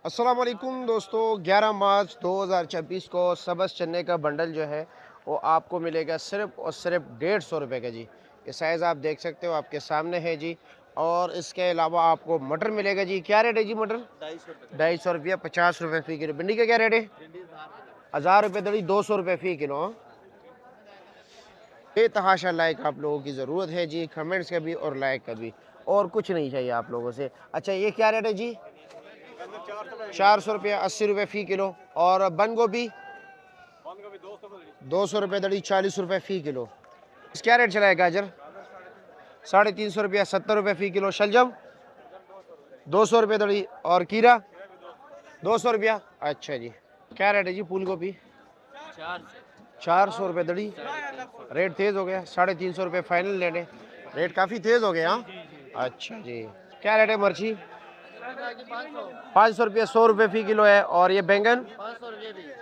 अस्सलाम वालेकुम दोस्तों, 11 मार्च 2026 को सब्ज़ चने का बंडल जो है वो आपको मिलेगा सिर्फ़ और सिर्फ 150 रुपये का जी। ये साइज़ आप देख सकते हो, आपके सामने है जी। और इसके अलावा आपको मटर मिलेगा जी। क्या रेट है जी मटर? 250 रुपया, 50 रुपये फ़ी किलो। भिंडी का क्या रेट है? 1000 रुपये दड़ी, 200 रुपये फ़ी किलो। बेतहाशा लाइक आप लोगों की ज़रूरत है जी, कमेंट्स का भी और लाइक का भी, और कुछ नहीं चाहिए आप लोगों से। अच्छा, ये क्या रेट है जी? 400 रुपया, 80 रुपये फ़ी किलो। और बंद गोभी 200 रुपये दड़ी, 40 रुपये फ़ी किलो। इस क्या रेट चला है गाजर? 350 रुपया, 70 रुपये फ़ी किलो। शलजम 200 रुपये दड़ी। और खीरा 200 रुपया। अच्छा जी। क्या रेट है जी फूल गोभी? 400 रुपये दड़ी। रेट तेज़ हो गया, 350 रुपये फाइनल लेने। रेट काफ़ी तेज़ हो गया। हाँ, अच्छा जी। क्या रेट है मिर्ची? 500 रुपया, 100 रुपये फ़ी किलो है। और ये बैंगन?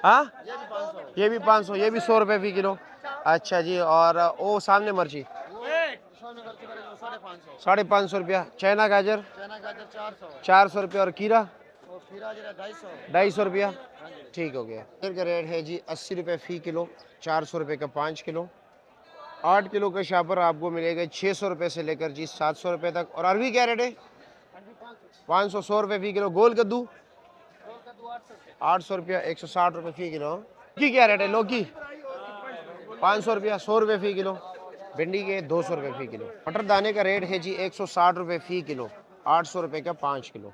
हाँ, ये भी 500, ये भी 100 रुपये फ़ी किलो। अच्छा जी। और वो सामने मिर्ची 550 रुपया। चाइना गाजर 400 रुपया। और खीरा 250 रुपया। ठीक हो गया। गाजर का रेट है जी 80 रुपये फ़ी किलो, 400 रुपये का 5 किलो। 8 किलो का शापर आपको मिलेगा 600 रुपये से लेकर जी 700 रुपये तक। और अरबी क्या रेट है? 500, 100 रुपये फ़ी किलो। गोल कद्दू 800 रुपया, 160 रुपये फ़ी किलो। लौकी क्या रेट है? लौकी 500 रुपया, 100 रुपये फ़ी किलो। भिंडी के 200 रुपये फ़ी किलो। मटर दाने का रेट है जी 160 रुपये फ़ी किलो, 800 रुपये का 5 किलो।